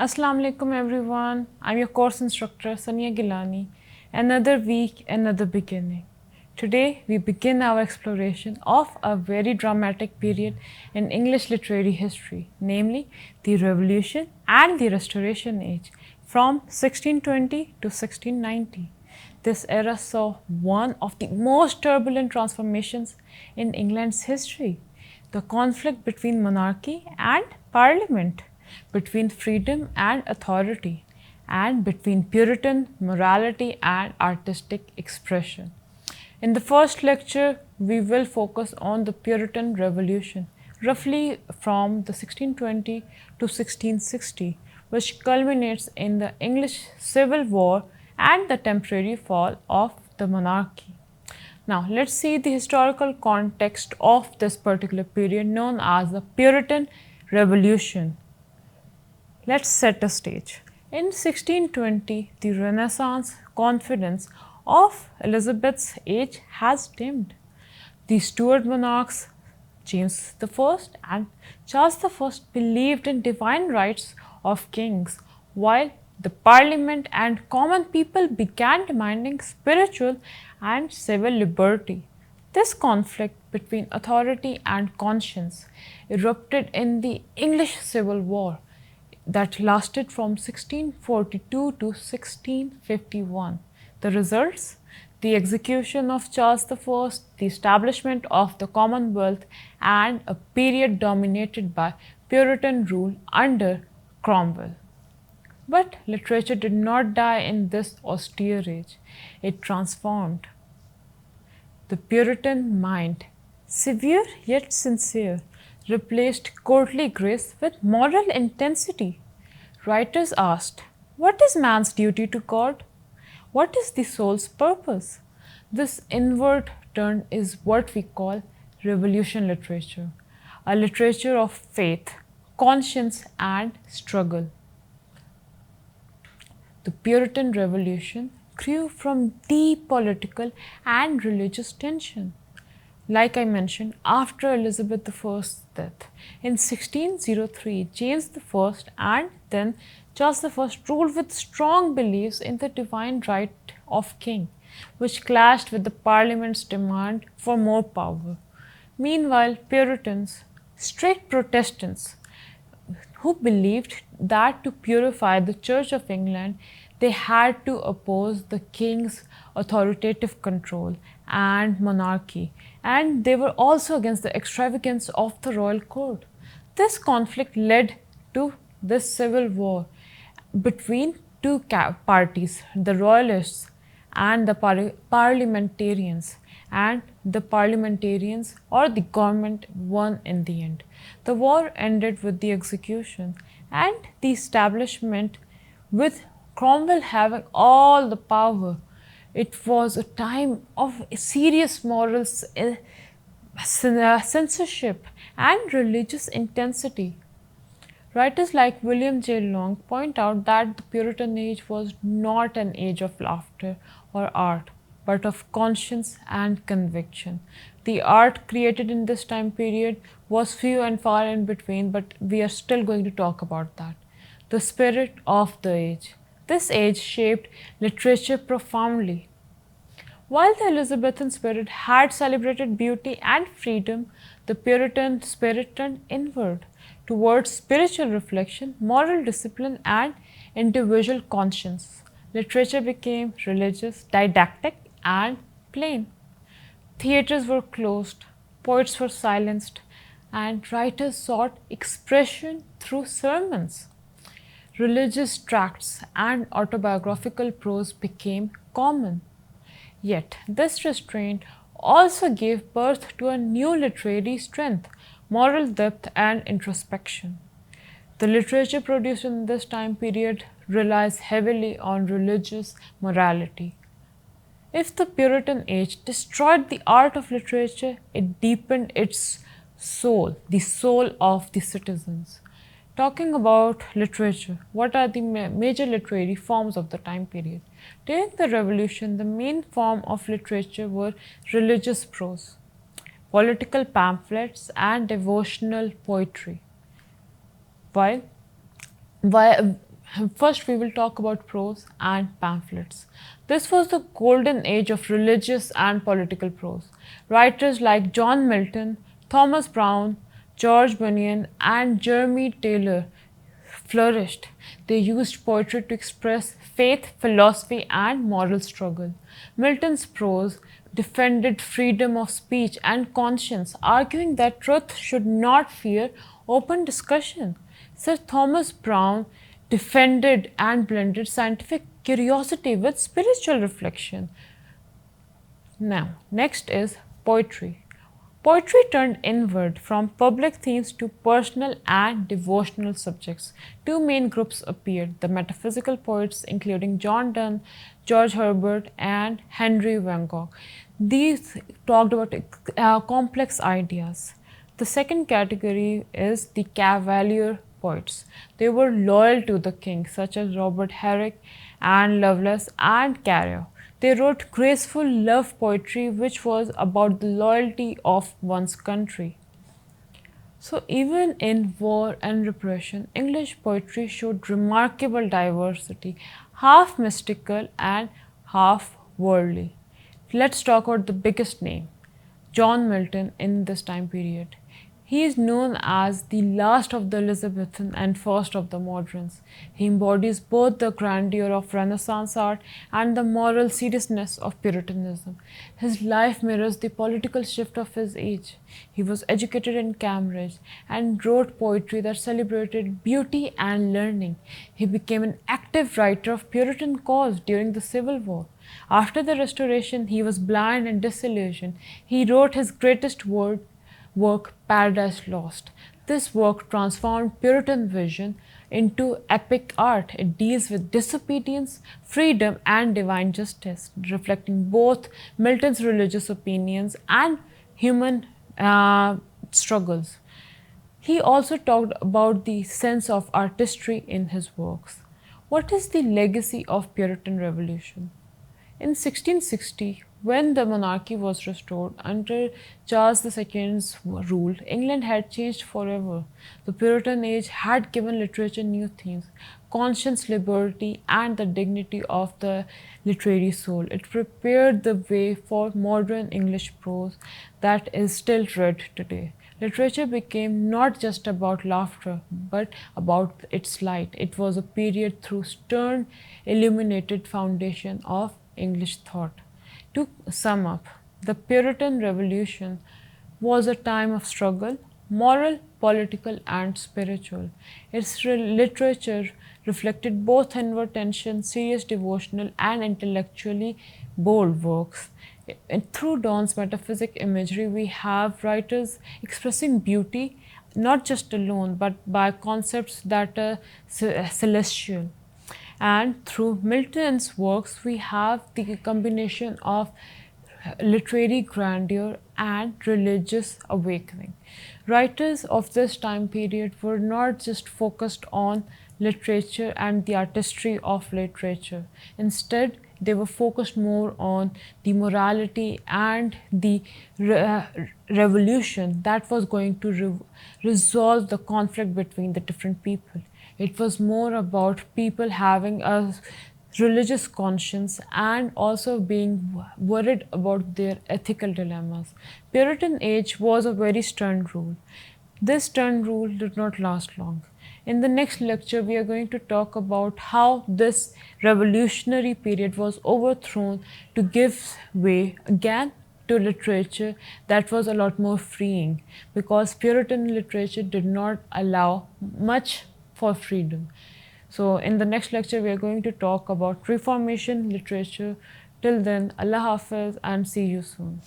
Assalamu alaikum everyone. I'm your course instructor Sania Gilani. Another week, another beginning. Today we begin our exploration of a very dramatic period in English literary history, namely the Revolution and the Restoration Age from 1620 to 1690. This era saw one of the most turbulent transformations in England's history, the conflict between monarchy and parliament, between freedom and authority, and between Puritan morality and artistic expression. In the first lecture, we will focus on the Puritan Revolution, roughly from the 1620 to 1660, which culminates in the English Civil War and the temporary fall of the monarchy. Now, let's see the historical context of this particular period known as the Puritan Revolution. Let's set a stage. In 1620, the Renaissance confidence of Elizabeth's age has dimmed. The Stuart monarchs, James I and Charles I, believed in divine rights of kings, while the parliament and common people began demanding spiritual and civil liberty. This conflict between authority and conscience erupted in the English Civil War that lasted from 1642 to 1651. The results? The execution of Charles I, the establishment of the Commonwealth, and a period dominated by Puritan rule under Cromwell. But literature did not die in this austere age. It transformed. The Puritan mind, severe yet sincere, replaced courtly grace with moral intensity. Writers asked, what is man's duty to God? What is the soul's purpose? This inward turn is what we call revolution literature, a literature of faith, conscience, and struggle. The Puritan Revolution grew from deep political and religious tension. Like I mentioned, after Elizabeth I's death, in 1603, James I and then Charles I ruled with strong beliefs in the divine right of king, which clashed with the parliament's demand for more power. Meanwhile, Puritans, strict Protestants, who believed that to purify the Church of England, they had to oppose the king's authoritative control and monarchy, and they were also against the extravagance of the royal court. This conflict led to this civil war between two parties, the royalists and the parliamentarians, and the parliamentarians or the government won in the end. The war ended with the execution and the establishment, with Cromwell having all the power. It was a time of serious moral censorship and religious intensity. Writers like William J. Long point out that the Puritan age was not an age of laughter or art, but of conscience and conviction. The art created in this time period was few and far in between, but we are still going to talk about that. The spirit of the age. This age shaped literature profoundly. While the Elizabethan spirit had celebrated beauty and freedom, the Puritan spirit turned inward towards spiritual reflection, moral discipline, and individual conscience. Literature became religious, didactic, and plain. Theatres were closed, poets were silenced, and writers sought expression through sermons. Religious tracts and autobiographical prose became common. Yet, this restraint also gave birth to a new literary strength, moral depth, and introspection. The literature produced in this time period relies heavily on religious morality. If the Puritan age destroyed the art of literature, it deepened its soul, the soul of the citizens. Talking about literature, what are the major literary forms of the time period? During the Revolution, the main form of literature were religious prose, political pamphlets, and devotional poetry. While First, we will talk about prose and pamphlets. This was the golden age of religious and political prose. Writers like John Milton, Thomas Browne, George Bunyan, and Jeremy Taylor flourished. They used poetry to express faith, philosophy, and moral struggle. Milton's prose defended freedom of speech and conscience, arguing that truth should not fear open discussion. Sir Thomas Browne defended and blended scientific curiosity with spiritual reflection. Now, next is poetry. Poetry turned inward from public themes to personal and devotional subjects. Two main groups appeared: the metaphysical poets, including John Donne, George Herbert, and Henry Van Gogh. These talked about complex ideas. The second category is the cavalier poets. They were loyal to the king, such as Robert Herrick, Anne Lovelace, and Carrier. They wrote graceful love poetry, which was about the loyalty of one's country. So, even in war and repression, English poetry showed remarkable diversity, half mystical and half worldly. Let's talk about the biggest name, John Milton, in this time period. He is known as the last of the Elizabethan and first of the moderns. He embodies both the grandeur of Renaissance art and the moral seriousness of Puritanism. His life mirrors the political shift of his age. He was educated in Cambridge and wrote poetry that celebrated beauty and learning. He became an active writer of Puritan cause during the Civil War. After the Restoration, he was blind and disillusioned. He wrote his greatest work, Paradise Lost. This work transformed Puritan vision into epic art. It deals with disobedience, freedom, and divine justice, reflecting both Milton's religious opinions and human struggles. He also talked about the sense of artistry in his works. What is the legacy of Puritan Revolution? In 1660, when the monarchy was restored under Charles II's rule, England had changed forever. The Puritan age had given literature new themes: conscience, liberty, and the dignity of the literary soul. It prepared the way for modern English prose that is still read today. Literature became not just about laughter, but about its light. It was a period through stern, illuminated foundation of English thought. To sum up, the Puritan Revolution was a time of struggle, moral, political, and spiritual. Its literature reflected both inward tension, serious devotional, and intellectually bold works. And through Donne's metaphysic imagery, we have writers expressing beauty not just alone, but by concepts that are celestial. And through Milton's works, we have the combination of literary grandeur and religious awakening. Writers of this time period were not just focused on literature and the artistry of literature. Instead, they were focused more on the morality and the revolution that was going to resolve the conflict between the different people. It was more about people having a religious conscience and also being worried about their ethical dilemmas. Puritan age was a very stern rule. This stern rule did not last long. In the next lecture, we are going to talk about how this revolutionary period was overthrown to give way again to literature that was a lot more freeing, because Puritan literature did not allow much for freedom. So in the next lecture, we are going to talk about Reformation literature. Till then, Allah Hafiz and see you soon.